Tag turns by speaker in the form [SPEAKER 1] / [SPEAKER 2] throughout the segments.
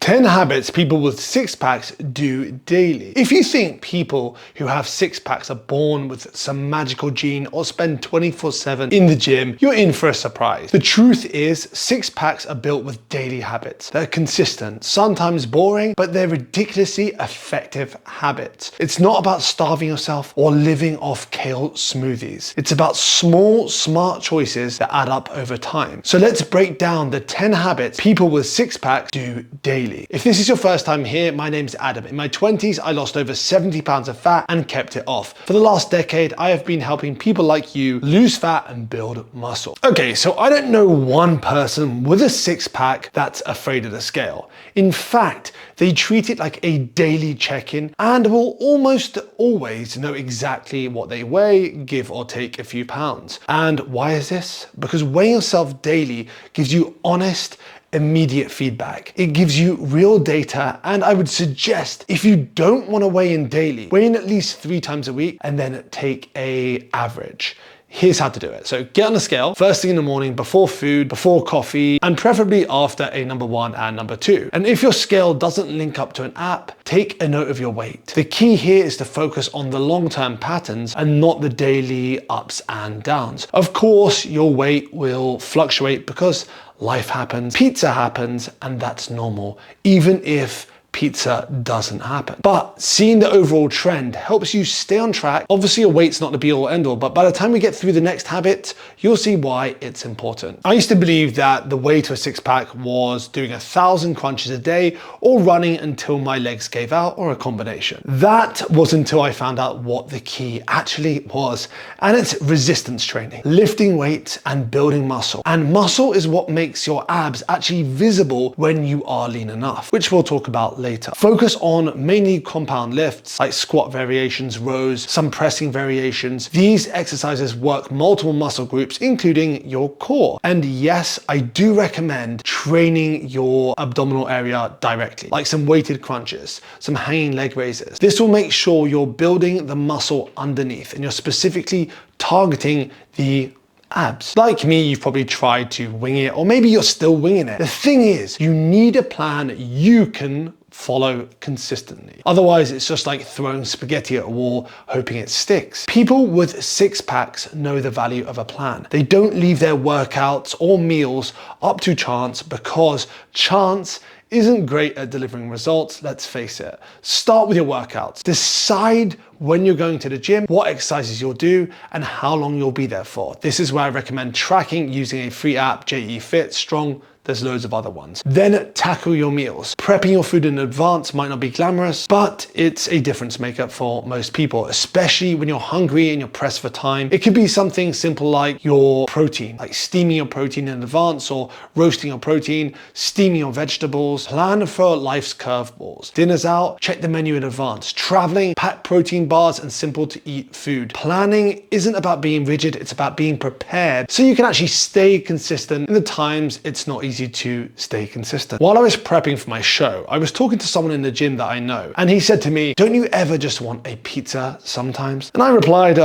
[SPEAKER 1] 10 habits people with six packs do daily. If you think people who have six packs are born with some magical gene or spend 24/7 in the gym, you're in for a surprise. The truth is, six packs are built with daily habits. They're consistent, sometimes boring, but they're ridiculously effective habits. It's not about starving yourself or living off kale smoothies. It's about small, smart choices that add up over time. So let's break down the 10 habits people with six packs do daily. If this is your first time here, my name's Adam. In my 20s, I lost over 70 pounds of fat and kept it off. For the last decade, I have been helping people like you lose fat and build muscle. Okay, so I don't know one person with a six pack that's afraid of the scale. In fact, they treat it like a daily check-in and will almost always know exactly what they weigh, give or take a few pounds. And why is this? Because weighing yourself daily gives you honest, immediate feedback. It gives you real data, and I would suggest if you don't want to weigh in daily, weigh in at least 3 times a week and then take an average. Here's how to do it. So get on the scale first thing in the morning, before food, before coffee, and preferably after a number 1 and number 2. And if your scale doesn't link up to an app, take a note of your weight. The key here is to focus on the long-term patterns and not the daily ups and downs. Of course, your weight will fluctuate because life happens, pizza happens, and that's normal, even if pizza doesn't happen. But seeing the overall trend helps you stay on track. Obviously, your weight's not the be all end all, but by the time we get through the next habit, you'll see why it's important. I used to believe that the way to a six pack was doing 1,000 crunches a day or running until my legs gave out, or a combination. That was until I found out what the key actually was, and it's resistance training, lifting weights and building muscle. And muscle is what makes your abs actually visible when you are lean enough, which we'll talk about later. Focus on mainly compound lifts like squat variations, rows, some pressing variations. These exercises work multiple muscle groups, including your core. And yes, I do recommend training your abdominal area directly, like some weighted crunches, some hanging leg raises. This will make sure you're building the muscle underneath and you're specifically targeting the abs. Like me, you've probably tried to wing it, or maybe you're still winging it. The thing is, you need a plan you can follow consistently. Otherwise, it's just like throwing spaghetti at a wall, hoping it sticks. People with six packs know the value of a plan. They don't leave their workouts or meals up to chance, because chance isn't great at delivering results, let's face it. Start with your workouts. Decide when you're going to the gym, what exercises you'll do, and how long you'll be there for. This is where I recommend tracking using a free app, JE Fit, Strong. There's loads of other ones. Then tackle your meals. Prepping your food in advance might not be glamorous, but it's a difference maker for most people, especially when you're hungry and you're pressed for time. It could be something simple like your protein, like steaming your protein in advance, or roasting your protein, steaming your vegetables. Plan for life's curveballs. Dinner's out, check the menu in advance. Traveling, pack protein bars and simple to eat food. Planning isn't about being rigid, it's about being prepared so you can actually stay consistent in the times it's not easy to stay consistent. While I was prepping for my show, I was talking to someone in the gym that I know, and he said to me, "Don't you ever just want a pizza sometimes?" And I replied,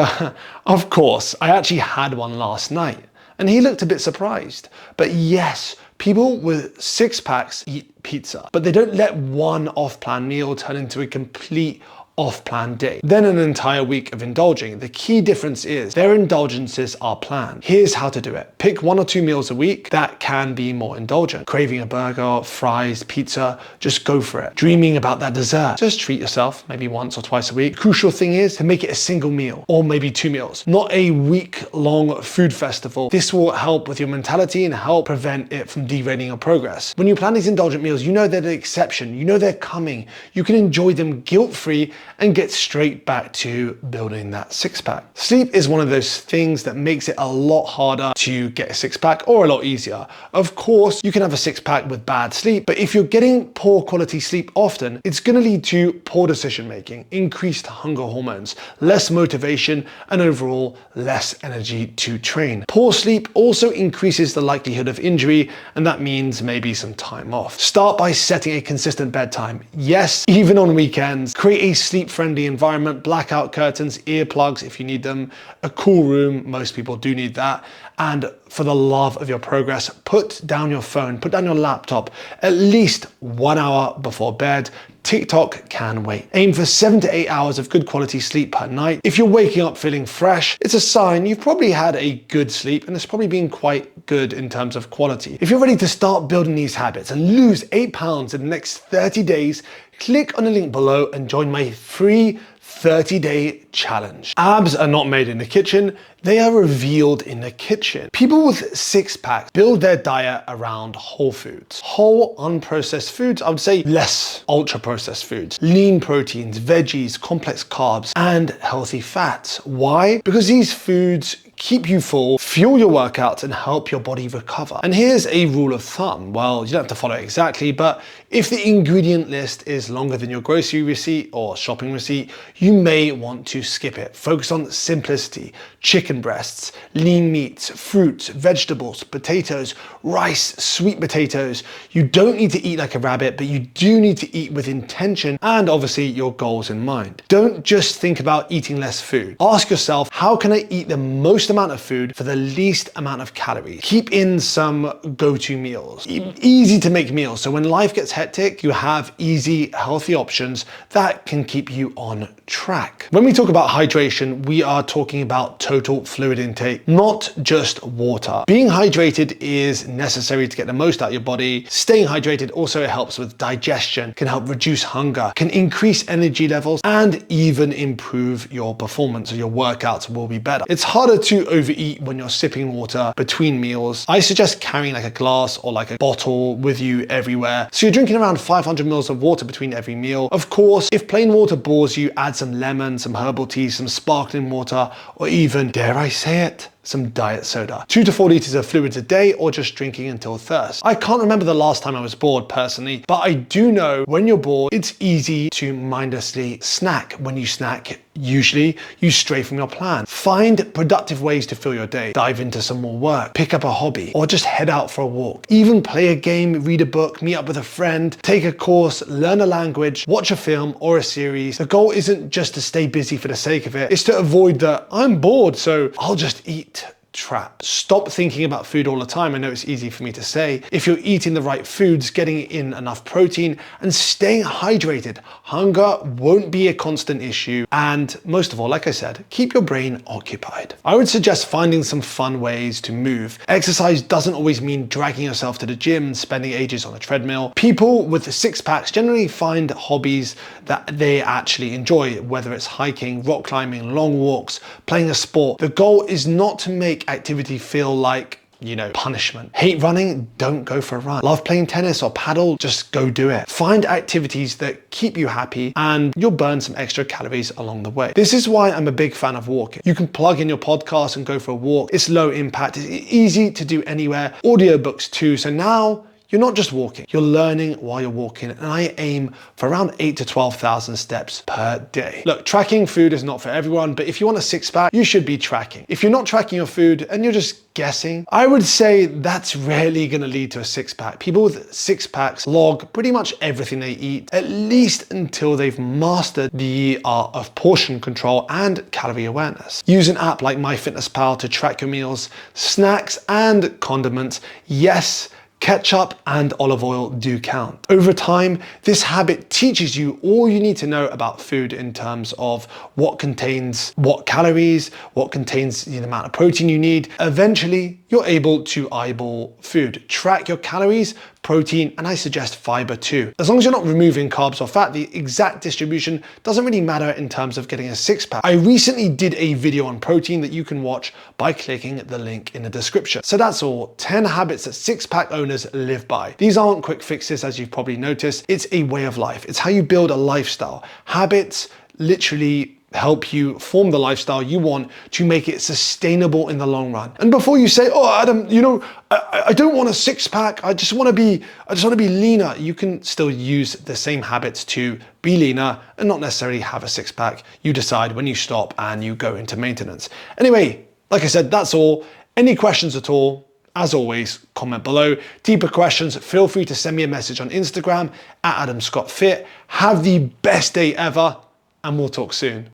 [SPEAKER 1] of course, I actually had one last night. And he looked a bit surprised. But yes, people with six packs eat pizza, but they don't let one off-plan meal turn into a complete off-plan day, then an entire week of indulging. The key difference is their indulgences are planned. Here's how to do it. Pick 1 or 2 meals a week that can be more indulgent. Craving a burger, fries, pizza, just go for it. Dreaming about that dessert, just treat yourself maybe once or twice a week. Crucial thing is to make it a single meal, or maybe 2 meals, not a week-long food festival. This will help with your mentality and help prevent it from derailing your progress. When you plan these indulgent meals, you know they're the exception, you know they're coming. You can enjoy them guilt-free and get straight back to building that six pack. Sleep is one of those things that makes it a lot harder to get a six pack, or a lot easier. Of course, you can have a six pack with bad sleep, but if you're getting poor quality sleep often, it's going to lead to poor decision making, increased hunger hormones, less motivation, and overall less energy to train. Poor sleep also increases the likelihood of injury, and that means maybe some time off. Start by setting a consistent bedtime. Yes, even on weekends. Create a sleep-friendly environment, blackout curtains, earplugs if you need them, a cool room, most people do need that, And for the love of your progress, put down your phone, put down your laptop at least 1 hour before bed. TikTok can wait. Aim for 7 to 8 hours of good quality sleep per night. If you're waking up feeling fresh, it's a sign you've probably had a good sleep and it's probably been quite good in terms of quality. If you're ready to start building these habits and lose 8 pounds in the next 30 days, click on the link below and join my free 30-day challenge. Abs are not made in the kitchen, they are revealed in the kitchen. People with six packs build their diet around whole foods. Whole, unprocessed foods, I would say less ultra processed foods. Lean proteins, veggies, complex carbs, and healthy fats. Why? Because these foods keep you full, fuel your workouts, and help your body recover. And here's a rule of thumb. Well, you don't have to follow it exactly, but if the ingredient list is longer than your grocery receipt or shopping receipt, you may want to skip it. Focus on simplicity. Chicken breasts, lean meats, fruits, vegetables, potatoes, rice, sweet potatoes. You don't need to eat like a rabbit, but you do need to eat with intention and obviously your goals in mind. Don't just think about eating less food. Ask yourself, how can I eat the most amount of food for the least amount of calories? Keep in some go-to meals. Easy to make meals. So when life gets hectic, you have easy, healthy options that can keep you on track. When we talk about hydration, we are talking about total fluid intake, not just water. Being hydrated is necessary to get the most out of your body. Staying hydrated also helps with digestion, can help reduce hunger, can increase energy levels, and even improve your performance, so your workouts will be better. It's harder to overeat when you're sipping water between meals. I suggest carrying like a glass or like a bottle with you everywhere. So you're drinking around 500 mils of water between every meal. Of course, if plain water bores you, add some lemon, some herbal tea, some sparkling water, or even, dare I say it, some diet soda. 2 to 4 liters of fluids a day, or just drinking until thirst. I can't remember the last time I was bored personally, but I do know when you're bored, it's easy to mindlessly snack. When you snack, usually you stray from your plan. Find productive ways to fill your day. Dive into some more work, pick up a hobby, or just head out for a walk. Even play a game, read a book, meet up with a friend, take a course, learn a language, watch a film or a series. The goal isn't just to stay busy for the sake of it, it's to avoid the I'm bored, so I'll just eat trap. Stop thinking about food all the time. I know it's easy for me to say. If you're eating the right foods, getting in enough protein, and staying hydrated, hunger won't be a constant issue. And most of all, like I said, keep your brain occupied. I would suggest finding some fun ways to move. Exercise doesn't always mean dragging yourself to the gym and spending ages on a treadmill. People with six packs generally find hobbies that they actually enjoy, whether it's hiking, rock climbing, long walks, playing a sport. The goal is not to make activity feel like, you know, punishment. Hate running? Don't go for a run. Love playing tennis or paddle? Just go do it. Find activities that keep you happy and you'll burn some extra calories along the way. This is why I'm a big fan of walking. You can plug in your podcast and go for a walk. It's low impact. It's easy to do anywhere. Audiobooks too. So now you're not just walking, you're learning while you're walking, and I aim for around 8 to 12,000 steps per day. Look, tracking food is not for everyone, but if you want a six pack, you should be tracking. If you're not tracking your food and you're just guessing, I would say that's rarely gonna lead to a six pack. People with six packs log pretty much everything they eat, at least until they've mastered the art of portion control and calorie awareness. Use an app like MyFitnessPal to track your meals, snacks, and condiments. Yes, ketchup and olive oil do count. Over time, this habit teaches you all you need to know about food in terms of what contains what calories, what contains the amount of protein you need. Eventually, you're able to eyeball food. Track your calories, protein, and I suggest fiber too. As long as you're not removing carbs or fat, the exact distribution doesn't really matter in terms of getting a six pack. I recently did a video on protein that you can watch by clicking the link in the description. So that's all, 10 habits that six pack owners live by. These aren't quick fixes, as you've probably noticed. It's a way of life. It's how you build a lifestyle. Habits literally help you form the lifestyle you want to make it sustainable in the long run. And before you say, oh, Adam, you know, I don't want a six pack, I just want to be leaner. You can still use the same habits to be leaner and not necessarily have a six pack. You decide when you stop and you go into maintenance. Anyway, like I said, that's all. Any questions at all? As always, comment below. Deeper questions, feel free to send me a message on Instagram @AdamScottFit. Have the best day ever, and we'll talk soon.